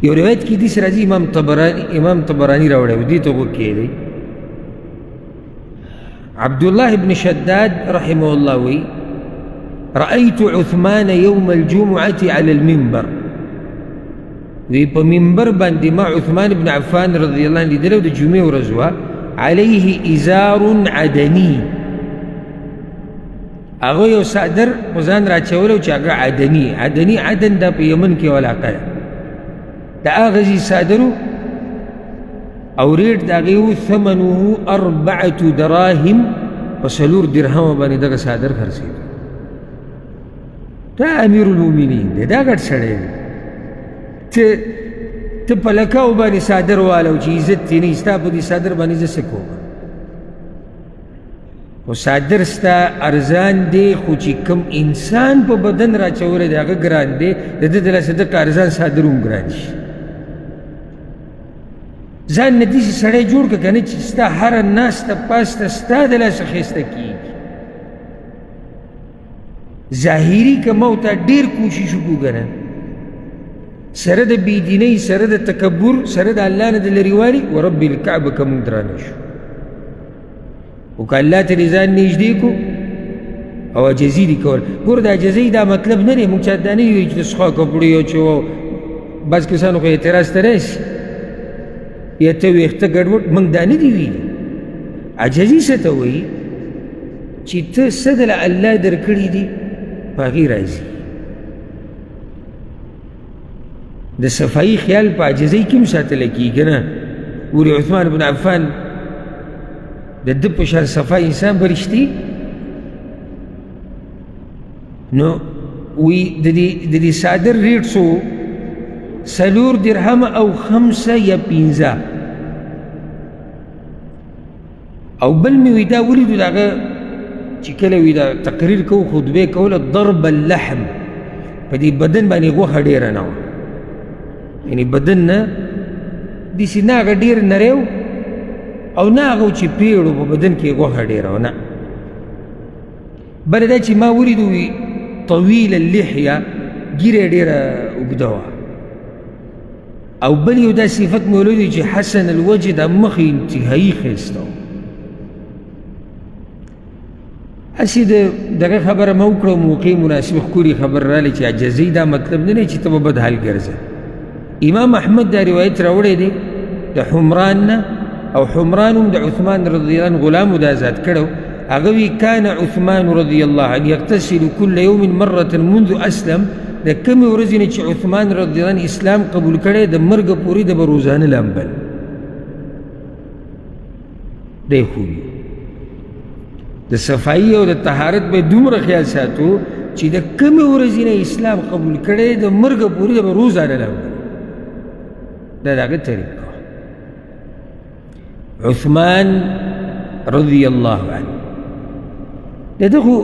یو روایت کی دیس راځي امام طبرانی راوړی دې ته وکړی دی عبدالله بن شداد رحمه الله وی رأيت عثمان يوم الجمعة على المنبر وی په منبر باندې ما عثمان بن عفان رضی الله عنه لیدلو د جمعې ورځ وه عليه ازار عدني هغه یو صادر په ځان راچولی و چې هغه عدني عدن دا په یمن کې علاقه ده د هغه ځي صادر و او ریټ د هغې و ثمنه 4 دراهم په 4 درهمه باندې دغه صادر خرڅېده دا امیر المؤمنین دی دا ګډ سړی دی ته په لکاو باندې صادر والو چې عزت یې نه ستا په دې صادر باندې زه څه کوم خو صادر ستا ارزان دی خو چې کوم انسان په بدن راچولی دی هغه ګران دی د ده د لاسه دغه ارزان صادر هم ګران شي ځان نه داسې سړی جوړ کړه که نه چې ستا هره ناسته پاسته ستا د لاسه ښایسته کېږي ظاهري که ما ورته ډېر کوشش وکړو که نه سره د بېدینۍ سره د تکبر سره د الله نه د لرېوالي ورب الکعبه که موږ درانه شو خو که الله ته دې ځان نږدې کړو او عجزي دې کول ګوره د عجزۍ دا مطلب نه دی موږ چاته دا نه ویلي چې د سخوا کپړې واچوو بعض کسانو خو اعتراض ته راشي یا ته ویښته ګډوډ موږ دا نه دي ویلي عجزي څه ته وایي چې ته څه دله الله درکړي دي په هغې راځي د صفایي خیال په عجزۍ کې هم ساتلی کېږي که نه ګورې عثمان بن عفان د ده په شان صفا انسان به رښتي نو وی د دې صادر ریټ څو 4 درهمه او 5 یا 15 او بل مې وی دا ولیدو د هغه چې کله وی دا تقریر کوو خطبې کوله ضرب اللحم په دې بدن باندې غوښه ډېره نه وه یعنی بدن نه داسې نه هغه ډېر نری او نه هغه چې پیړو په بدن کې غوښه ډېره وه نه بله دا چې ما ولیدو وي طویل اللحیه ږیره ډېره اوږده وه او بل یو دا صفت مې ولیدو چې حسن الوجه دا مخ یې انتهایي ښایسته و هسې دغه خبره مه وکړه موقع مناسب ښکلې خبر رالی چې عجزۍ دا مطلب نه دی چې ته به بد حال ګرځه امام احمد دا روایت راوړی دی د حمران نه او حمران هم د عثمان رضی الله عنه غلامو دا آزاد کړی هغه وی کان عثمان رضی الله عنه یغتسل کل یوم مرة منذ اسلم د کمې ورځې نه چې عثمان رضی الله عنه اسلام قبول کړی د مرګه پورې د به روزانه لامبل دی خو د صفایي او د طهارت به دومره خیال ساتو چې د کمې ورځې نه اسلام قبول کړی د مرګه پورې د به روزانه لامبل دا د هغه طریقه عثمان رضی الله عنه د ده خو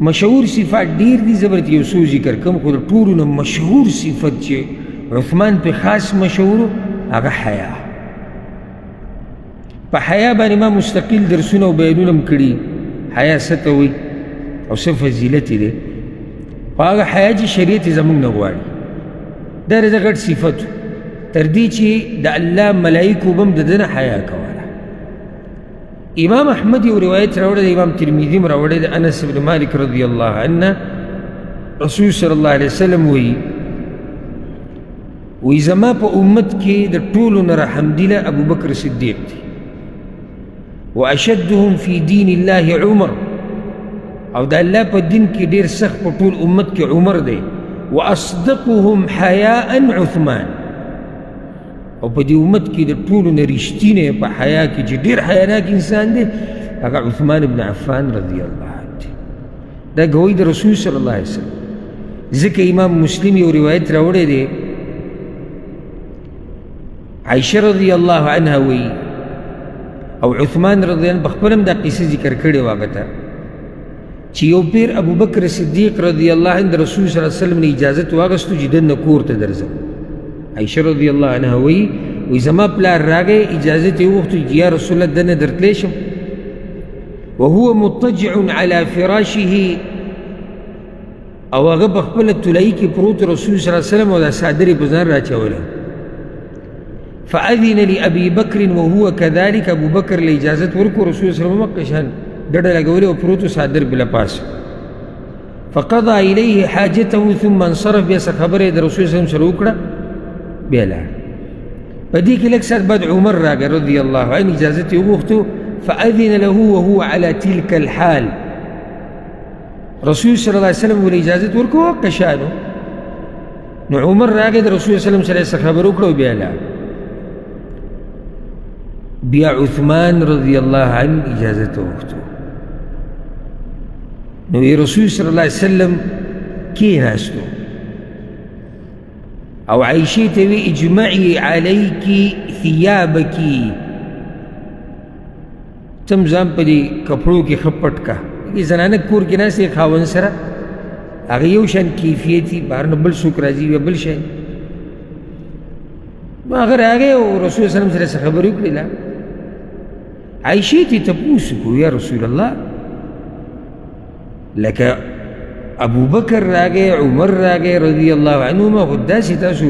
مشهور صفات ډېر دي زه به یو څو ذکر کوم خو د ټولو نه مشهور صفت چې عثمان پې خاص مشهور هغه حیا په حیا باندې ما مستقل درسونه او بیانونه هم کړي حیا څه ته وایي او څه فضیلت یې دی خو هغه حیا چې شریعت یې زموږ نه غواړي دا د ده غټ صفت تر دې چې د الله ملایکو به هم د ده نه حیا کوله امام احمد یو روایت راوړی دی امام ترمذي هم راوړی دی انس بن مالک رضی الله عنه رسول صلی الله علیه وسلم وی زما په امت کې د ټولو نه رحمدله ابوبکر صدیق دی واشدهم فی دین الله عمر او د الله په دین کې ډېر سخت په ټول امت کې عمر دی واصدقهم حیاء عثمان او په دې امت کې د ټولو نه رښتینی په حیا کې چې ډېر حیاناک انسان دی هغه عثمان بن عفان رضی الله عنه دی دا ګوی د رسول صلی الله علیه وسلم ځکه امام مسلم یو روایت راوړی دی عایشه رضی الله عنها وی او عثمان رضی الله عنه بخپل هم دا قصه ذکر کړې وه هغه ته چې یو پیر ابوبکر صدیق رضی الله عنه د رسول صلی الله علیه وسلم نه اجازت واخیستو چې دننه کور ته درځم عائشہ رضی الله عنها وی زما پلار راغی اجازت یې وغوښتو چې یا رسول الله دننه درتلی شم وهو مضطجع على فراشه او هغه په خپله تولایي کې پروت رسول صلی الله علیه وسلم او دا صادر یې په ځان راچولی فأذن لأبي بكر وهو كذلك، أبو بكر لإجازة ورکو رسول صلی اللہ علیہ وسلم مکشان ډډه لګولې او پروتو صادر بلا پاس. فقضى إليه حاجته ثم انصرف، بیا څه خبره د رسول صلی الله علیه وسلم سره وکړه بیا لاړ. په دې کې لږ ساعت بعد عمر راغی رضی الله عنه، اجازت یې وغوښتو. فأذن له وهو على تلك الحال، رسول صلی الله علیه وسلم ولې اجازت ورکو کشانو. نو عمر راغی د رسول صلی الله علیه وسلم سره خبر وکړه بیا لاړ. بیا عثمان رضی الله عنه اجازت وغوښتو. نو رسول صلی الله علیه وسلم کېناستو او عائشې ته وی اجمعي علیکی ثیابکی، تم ځان په دې کپړو کې ښه پټ کا. زنانه کور کې ناستې خاوند سره، هغه یو شان کیفیت وي، بهر نه بل څوک راځي یا بل شی. هغه راغی او رسول صلی الله علیه وسلم سره خبرې وکړې. عائشې ته تپوس وکړو یا رسول الله، لکه ابو بکر راغی، عمر راغی رضی الله عنهما، خو داسې تاسو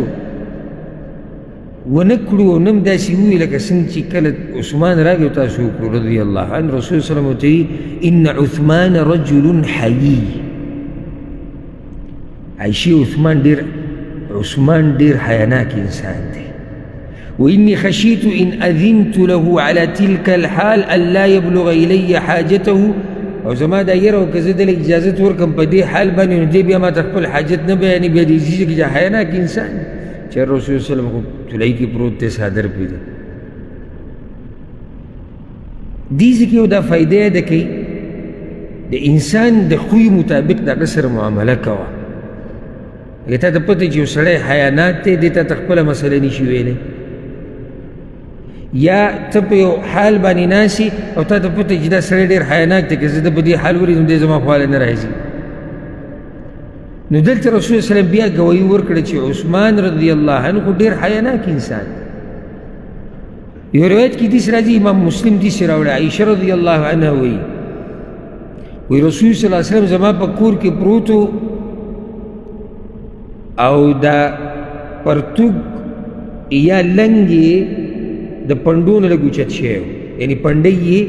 ونه کړو او نم داسې ووي لکه څنګه چې کله عثمان راغی او تاسو وکړو رضی الله عنه. رسول صلی الله علیه وسلم ورته وایي ان عثمان رجل حیي. عائشې عثمان ډېر حیاناک انسان دی. وإني خشيت إن أذنت له على تلك الحال ألا يبلغ إلي حاجته، او زما دا یره او که زه دله اجازت ورکم په دې حال باندې، نو دې بیا ما ته خپل حاجت نه بیاني، بیا دې ځي چې حیاناک انسان چې رسول صلی الله علیه وسلم چولۍ کې پروت دی صادر پرې دی. دې ځای کې یو دا فایده یاده کوي د انسان د خوی مطابق د هغه سره معامله کوه. اگه تا ته پته چې یو سړی حیاناک دی، دې ته ته خپله مسله نشي ویلی، یا ته په یو حال باندې ناسي او تا ته پته چې دا سړی ډېر حیاناک دی، که زه د په دې حال ولیدم دی زما خواله نه راځي. نو دلته رسول صلی الله علیه وسلم بیا ګواهي ورکړه چې عثمان رضی الله عنه خو ډېر حیاناک انسان. یو روایت کې داسې راځي، امام مسلم داسې راوړی، عایشه رضی الله عنها وایي رسول صلی الله علیه وسلم زما په کور کې پروت و او دا پرتوګ یا لنګ یې د پنډو نه لږ اوچت شوی و، یعنې پنډۍ یې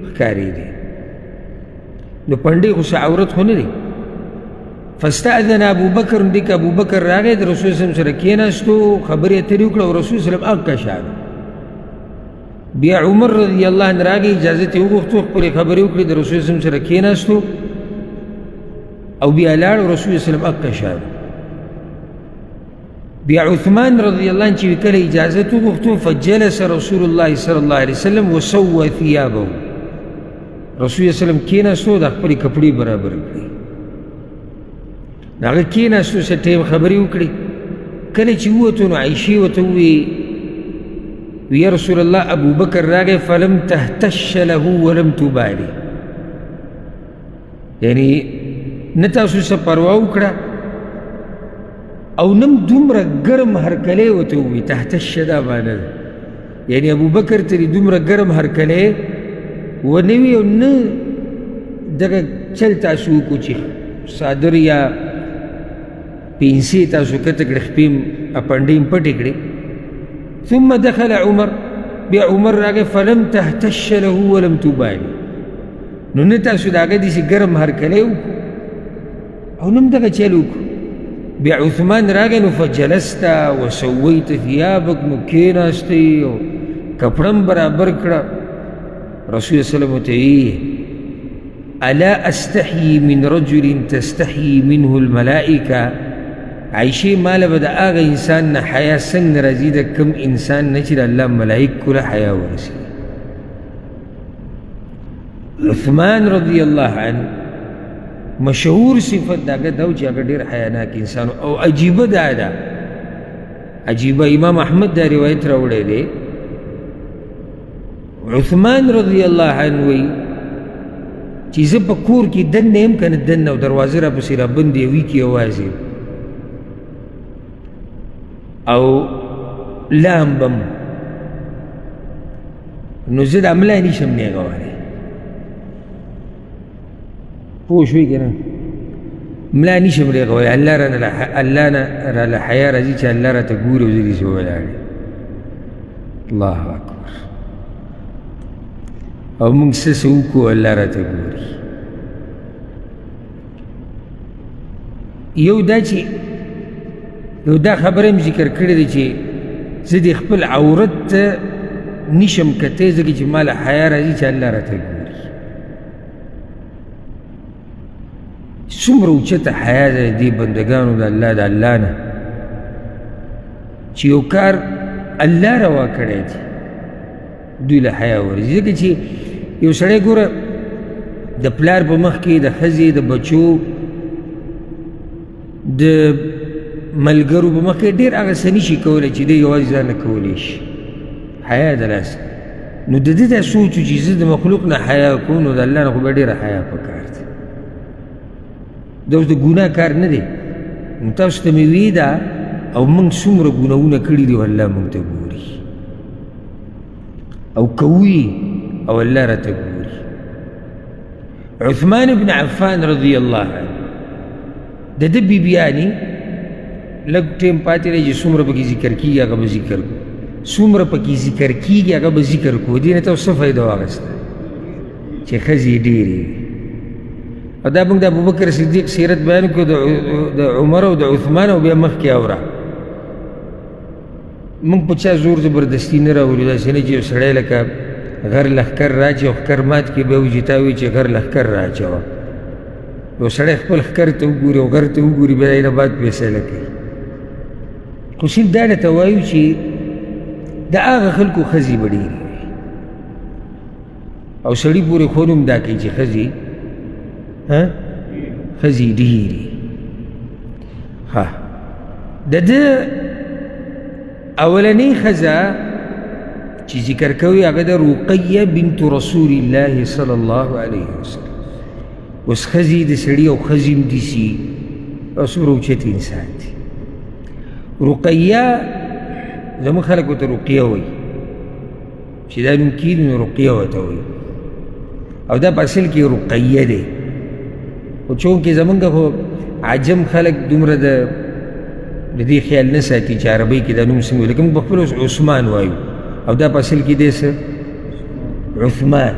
ښکارېدې. نو پنډۍ خو څه عورت خو نه دی. فاستأذن ابو بکر، دې که ابو بکر راغی د رسول صلی الله علیه وسلم سره کېناستو، خبرې اترې وکړه او رسول صلی الله علیه وسلم اکشانو. بیا عمر رضی الله عنه راغی، اجازت یې وغوښتو، خپلې خبرې وکړې، د رسول صلی الله علیه وسلم سره کېناستو او بیا لاړ او رسول صلی الله علیه وسلم اکشانو. بیا عثمان رضی الله عنه چې کله اجازت وغوښتو، فجلس رسول الله صلی الله علیه وسلم وسوى ثيابه، رسول صلی الله علیه وسلم کېناستو، د خپلې کپړې برابر کړې. هغه کېناستو، څه ټیم خبرې وکړې. کله چې ووتو نو عایشې ورته وویې یا رسول الله ابو بکر راغی فلم تهتش له ولم تبالي، یعنی نه تاسو څه پروا وکړه او نم دومره ګرم هرکلی ورته ووایي. تهتش دا معنی ده، یعنی ابو بکر ته دومره ګرم هرکلی ونه وي او نه دغه چل تاسو وکړو چې صادر یا پینسې تاسو کته کړې، خپې پنډۍ م پټې کړې. ثم دخل عمر، بیا عمر راغی فلم تهتش له ولم تبالي، نو نه تاسو د هغه داسې ګرم هرکلی وکړو او نه م دغه چل وکړو. بیا عثمان راغی نو فجلست وسویت ثیابک، نو کېناستې او کپړم برابر کړه. رسول صلی الله علیه وسلم ورته ویې الا استحیي من رجل تستحیي منه الملائکه، عایشې ماله به د هغه انسان نه حیا څنګه راځي د کوم انسان نه چې د الله ملایکو له حیا ورسوي. عثمان رضی الله عنه مشهور صفت داګه دا چې هغه ډېر حیاناک انسان او عجیبه دا ده، عجیبه امام احمد دا روایت راوړی دی. عثمان رضی الله عنه وایي چې زه په کور کې دننه یم که نه دننه او دروازه راپسې رابندې وي کې یوازې او لامبم، نو زه دا ملا نشم نیغولی. پوه شوي که نه؟ ملا نشم نیغولی، الله نه راله حیا راځي چې الله راته ګوري او زه داسې ولاړ یم. الله اکبر. او موږ څه وکړو الله راته ګوري. یو دا چې یو دا خبره مې ذکر کړې ده چې زه د خپل عورت ته نشم کتی ځکه چې ما له حیا راځي چې الله راته ګوري. څومره اوچته حیا ده دې بندګانو د الله د الله نه چې یو کار الله روا کړی دی دوی له حیا ورځي. ځکه چې یو سړی ګوره د پلار په مخ کې د ښځې د بچو د ملګرو په مخ کې ډېر هغه څه نشي کولی چې دی یوازې ځان نه کولی شي، حیا د لاسه. نو د دې دا سوچ چې زه د مخلوق نه حیا کوم نو د الله نه خو به ډېره حیا پکار ده. دا اوس د ګناه کار نه دی. نو تاسو ته مې وی ده او موږ څومره ګناهونه کړي دي والله موږ ته ګوري او کوي او الله راته ګوري. عثمان بن عفان رضی الله عنه د ده بیبیانې لږ ټیم پاتې دی چې څومره پکې ذکر کېږي هغه به ذکر کړو، څومره پکې ذکر کېږي هغه به ذکر کړو. دې نه ته څه فایده واخیسته چې ښځې ډېرې وي. او دا موږ د ابوبکر صدیق سیرت بیان کړو، د عمر او د عثمان، او بیا مخکې اوره. موږ په چا زور زبردستي نه راولو، داسې نه چې یو سړی لکه غر لښکر راچي او ښکر مات کړي بیا وایي تا وایي چې غر لښکر راچوه. یو سړی خپل ښکر ته وګوري او غر ته وګوري بیا یې نه بعد فیصله کوي. خو صرف دا درته وایو چې د هغه خلکو ښځې به ډېرې وي او سړي پورې خو نوم دا کوي چې ښځې ډېرې. ها د ده اولنۍ ښځه چې ذکر کوي هغه د رقیه بنت رسول الله صلی الله علیه وسلم. اوس ښځې د سړي او ښځې هم دسي او څومره اوچت انسان دی. رقیه زموږ خلک ورته رقیه وایي چې دا نوم کېږي نو رقیه ورته وایي او دا په اصل کې رقیه دی. خو چونکې زمونږ خو عجم خلک دومره د دې خیال نه ساتي چې عربۍ کې دا نوم څنګه وایي، لکه موږ په خپل عثمان وایو او دا په اصل کې دی څه عثمان.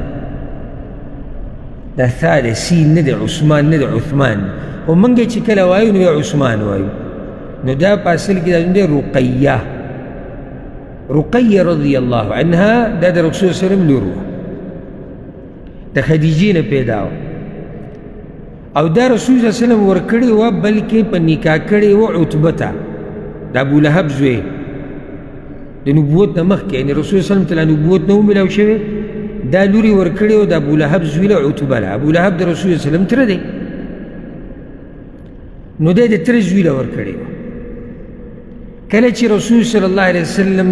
دا ثا دی، سین نه دی، عثمان نه دی، عثمان. خو موږ چې کله وایو نو بیا عثمان وایو. نو دا په اصل کې دا نوم دی رقیه. رقیه رضی الله عنها دا د رسول صلی الله علیه وسلم لور وه، د خدیجې نه پیدا وه او دا رسول صلی الله علیه وسلم ورکړې وه، بلکې په نکاح کړې وه عتبه ته، د ابولهب زوی، د نبوت نه مخکې، یعنې رسول صلی الله علیه وسلم ته لا نبوت نه و میلاو شوی. دا لور یې ورکړې وه د ابولهب زوی له عتبه له. ابولهب د رسول صلی الله علیه وسلم تره دی، نو دی د تره زوی له ورکړې وه. کله چې رسول صلی الله علیه وسلم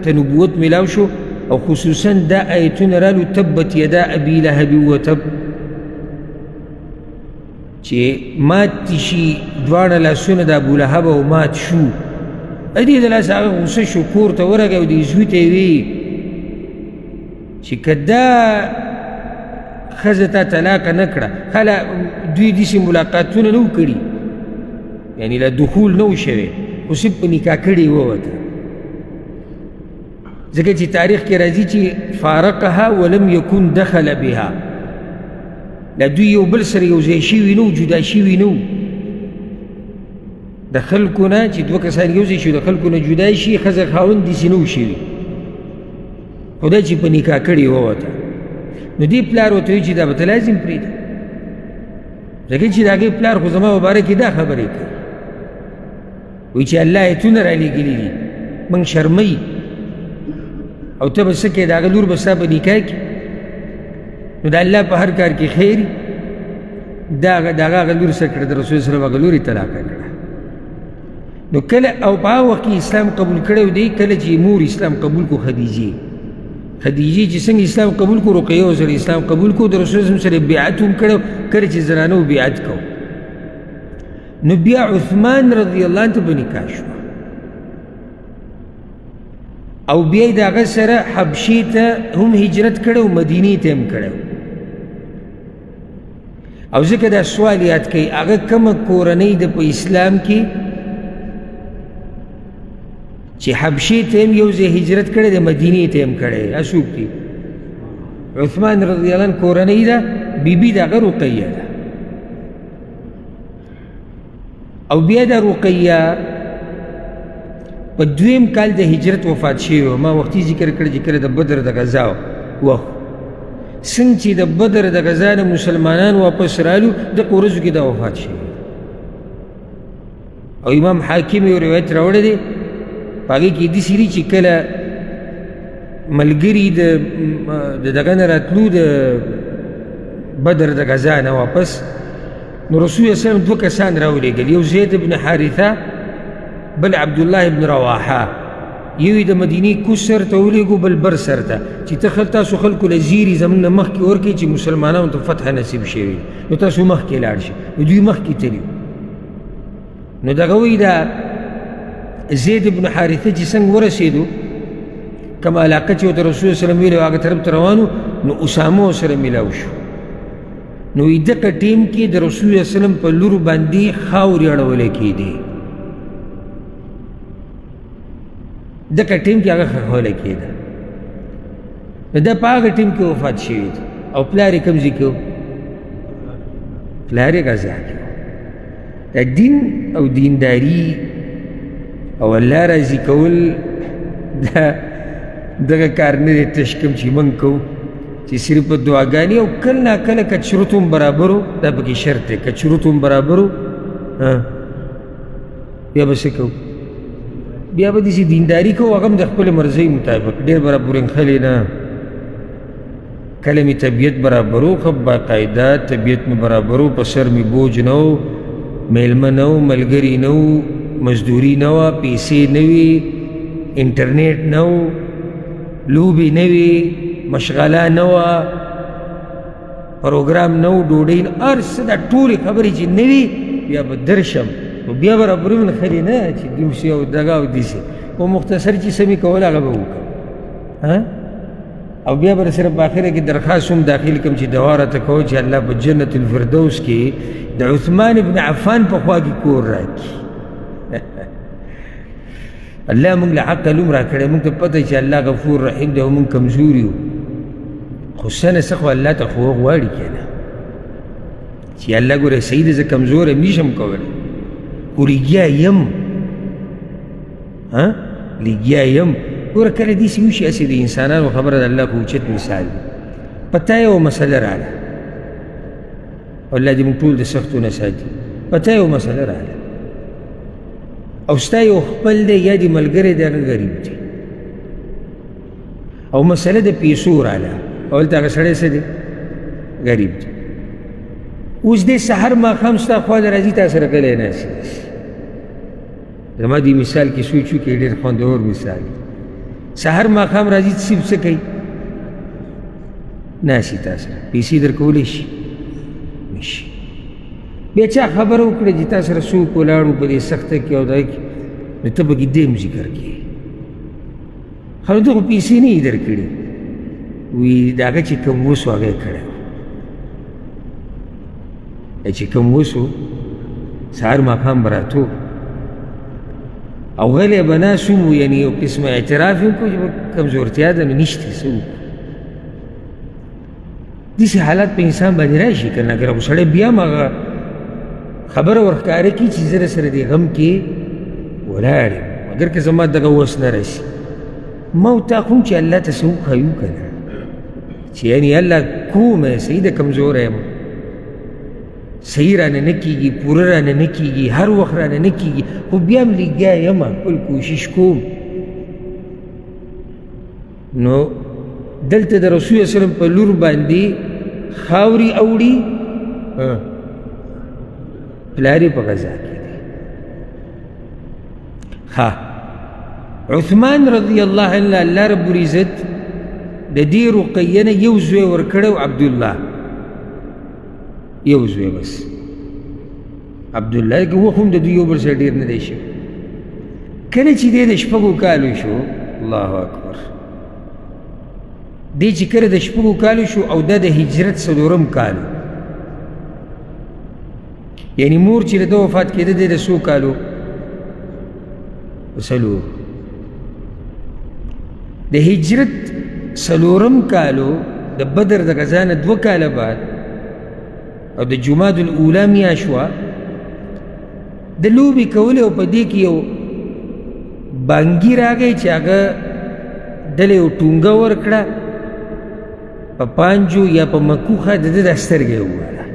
ته نبوت میلاو شو او خصوصا دا آیتونه رالو تبت یدا ابي لهب وتب، چې مات شي دواړه لاسونه د ابولهب او مات شو. ادې د لاسه هغه غوسه شو، کور ته ورغی او دې زوی ته یې وی چې که دا ښځه تا طلاقه نه کړه، خله دوی داسې ملاقاتونه نه و کړي، یعنې لا دخول نه و شوی، خو صرف په نکاح کړې ووته. ځکه چې تاریخ کې راځي چې فارقها ولم یکن دخل بها، لا دوی یو بل سره یو ځای شوي نه و، جدا شوي نه و. د خلکو نه چې دوه کسان یو ځای شي د خلکو نه جدا شي، ښځه خاوند داسې نه و شوي، خو دا چې په نکاح کړې ووته. نو دې پلار ورته وایي چې دا به ته لازم پرېږده، ځکه چې د هغې پلار خو زما په باره کې دا خبرې کوي، وایي چې الله ایتونه رالیږلي دي موږ شرموي او ته به څه کوې، د هغه لور به ستا په نکاح کې. نو د الله په هر کار کې خیر. د هغه لور څه کړه، د رسول صلی الله علیه وسلم هغه لور یې طلاقه کړه. نو کله او په هغه وخت کې اسلام قبول کړی دی، کله چې مور اسلام قبول کو خدیجې چې څنګه اسلام قبول کو، رقیه ورسره اسلام قبول کو، د رسول صلی الله علیه وسلم سره بیعت هم کړی، کله چې زنانو بیعت کو. نو بیا عثمان رضی الله عنه ته به نکاح شوه او بیا یې د هغه سره حبشې ته هم هجرت کړی او مدینې ته هم کړی. او ځکه دا سوال یاد کوي هغه کومه کورنۍ ده په اسلام کې چې چې حبشې ته هم یو ځای هجرت کړی دی، مدینې ته هم کړی. څوک دي؟ عثمان رضی الله عنه کورنۍ ده، بیبي د هغه رقیه ده. او بیا د رقیه په 2م کال د هجرت وفات شوی و. ما وختي ذکر کړی چې کله د بدر د غزا وخت څنګه چې د بدر د غزا نه مسلمانان واپس رالو دغه ورځو کې دا وفات شوی. او امام حاکم یو روایت راوړی دی، په هغې کې داسې دي چې کله ملګري د دغه نه راتلو د بدر د غزا نه واپس، نو رسول الله صلی الله علیه وسلم 2 کسان راولېږل، یو زید بن حارثه بل عبدالله بن رواحه. یو یې د مدینې کوز سر ته ولېږو، بل بر سر ته، چې ته تاسو خلکو له زیري زموږ نه مخکې ورکړئ چې مسلمانانو ته فتح نصیب شوي، نو تاسو مخکې لاړ شئ. نو دوی مخکې تلي. نو دغه وایي دا زید بن حارثه چې څنګه ورسېدو، کومه علاقه چې ورته رسول الله صلی الله علیه وسلم ویلې هغه طرف ته روانو، نو اسامه ورسره میلاو شو. نو دغه ټیم کې د رسول الله صلی الله علیه وسلم په لور باندې خاورې اړولې کېدې، دغه ټیم کې هغه خښولی کېده. نو دا په هغه ټیم کې وفات شوي دي. او پلار یې کوم ځای کې و؟ پلار یې غزا کې و. دا دین او دینداري او الله راضي کول دا دغه کار نه دی تش کوم چې موږ کوو، چې صرف په دعاګانې او کله ناکله که شروط هم برابر و، دا پکې شرط دی، که شروط هم برابر و بیا به څه کوو؟ بیا به داسې دینداري کوو، هغه هم د خپلې مرضۍ مطابق، ډېر برابر انخلې نه. کله مې طبیعت برابر و، ښه باقاعده طبیعت مې برابر و، په سر مې بوج نه و، میلمه نه و، ملګري نه و، مزدوري نه وه، پیسې نه وي، انټرنیټ نه و، لوبې نه وي، مشغله نه وه، پروګرام نه و، ډوډۍ نه، هر څه دا ټولې خبرې چې نه وي، بیا به درشم. نو بیا به رابرو نښلې نه چې دوسې او دغه او داسې، خو مختصر چې څه مې کول هغه به وکړم. او بیا به صرف په آخره کې درخواست هم داخل کړم چې دعا راته کوه چې الله په جنت الفردوس کې د عثمان ابن عفان په خوا کې کور راکړي. الله موږ له حق علوم راکړی، موږ ته پته چې الله غفور رحیم دی او موږ کمزوري یو، خو څه نه څه خو الله ته خو غواړي که نه چې الله ګوره صحیح دی، زه کمزوری هم نشم کولی، خو لګیا یم. لګیا یم. ګوره کله داسې وشي هسې د انسانانو خبره د الله خو اوچت مثال دی. په تا یوه مسله راغله، الله دې موږ ټول د سختو نه ساتي. په تا یوه مسله راغله او ستا یو خپل دی یا دې ملګری دی هغه غریب دی، او مسله د پیسو راغله، او هلته هغه سړی څه دی؟ غریب دی. اوس دې سحر ماښام ستا خوا ته راځي، تا سره غلی ناست دی. زما دې مثال کې سوچ وکړئ، ډېر خوندور مثال. سحر ماښام راځي، صرف څه کوي؟ ناست تا سره، پیسې درکولی شي؟ نشي. بیا چا خبره وکړه چې تا سره څوک ولاړو په دې سخته کې او دا کې، نو ته پکې دیم ذکر کړې. ښه نو ته خو پیسې نه یې درکړې، وي د هغه چې کوم وسو هغه یې کړی و. چې کوم وسو سهار ماښام به راتو او غلی به ناست وم، یعنې یو قسمه اعتراف یې وکړو چې کمزورتیا ده، نو نشته څه وکړو. داسې حالات په انسان باندې راشي که نه، اګر خو سړی بیا هم هغه خبره ورښکاره کړي چې زه سره دې غم کې ولاړ یم، مګر که زما دغه وس نه رسي. ما او تا خو چې الله ته څه وښایو که نه، چې یعنې الله کومه صحیح ده کمزوری یم، صحیح رانه نه کېږي، پوره رانه نه کېږي، هر وخت رانه نه کېږي، خو بیا هم لګیا یم، خپل کوشش کوم. نو دلته د رسول الله صلی الله علیه وسلم په لور باندې خاورې اوړي، پلار یې په غزا کې دی. عثمان رضی الله عنه الله رب العزت د دې رقیه نه یو زوی ورکړی و، عبدالله، یو زوی بس عبدالله، که وخت هم د دوی یو بل سره ډېر نه دی شوی. کله چې دی د 6 کالو شو، الله اکبر، دی چې کله د 6 کالو شو او دا د هجرت 4م کالو، یعنی مور چې د وفات کېده دی د څو کالو؟ 4. د هجرت څلورم کالو د بدر د غزا نه 2 کاله بعد او د جماد الاولی میاشت وه د لوبې کولې او په دې کې یو بانګي راغی چې هغه دله یو ټونګه ورکړه په پانجو یا په مکوخه د ده دا سترګې وواله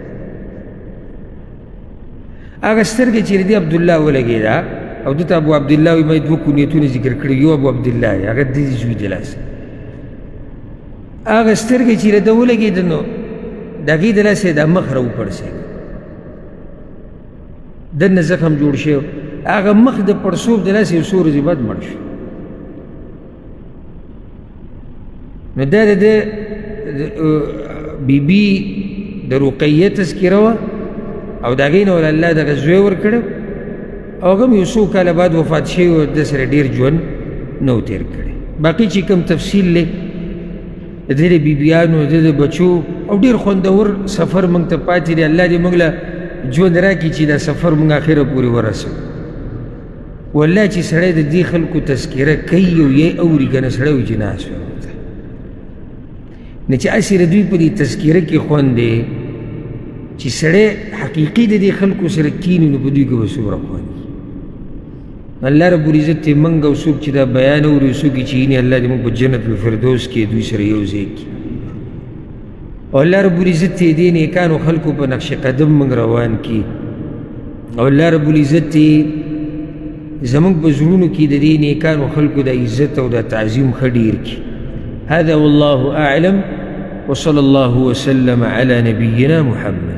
هغه سترګې چې د عبدالله ولګېده او دته ابو عبدالله وایي ما یې 2 کونیتونه ذکر کړي یو ابو عبدالله دی هغه د دې زوی دی لاسه هغه سترګې چې د ده ولګېده نو د هغې د لاسه یې دا مخ را وپړسېد دننه زخم جوړ شوی هغه مخ د پړسوب د لاسه یو څو ورځې بعد مړ شو نو دا د بیبي د رقیه تذکره وه او د هغې نه ول الله دغه زوی ورکړی او هغه هم یو څو کاله بعد وفات شوی و د سره ډېر ژوند نه و تېر کړی باقي چې کوم تفصیل دی د دې د بیبیانو د د بچو او ډېر خوندور سفر موږ ته پاتې دی الله دې موږ له ژوند راکړي چې دا سفر موږ اخره پورې ورسوو والله چې سړی د دې خلکو تذکره کوي او یې اوري که نه سړی وایي چې ناست وی ورته نه چې هسې د دوی په دې تذکره کې خوند دی چې سړی حقیقي د دې خلکو سره کیني نو په دوی کې به څومره خوند وي الله رب العزت دې موږ او څوک چې دا بیان اوري او څوک یې چې ییني الله دې موږ په جنت الفردوس کې دوی سره یو ځای کړي او الله رب العزت دې دې نیکانو خلکو په نقش قدم موږ روان کړي او الله رب العزت دې زمونږ په زړونو کې د دې نیکانو خلکو د عزت او د تعظیم ښه ډېر کړي هذا والله أعلم وصلى الله وسلم على نبينا محمد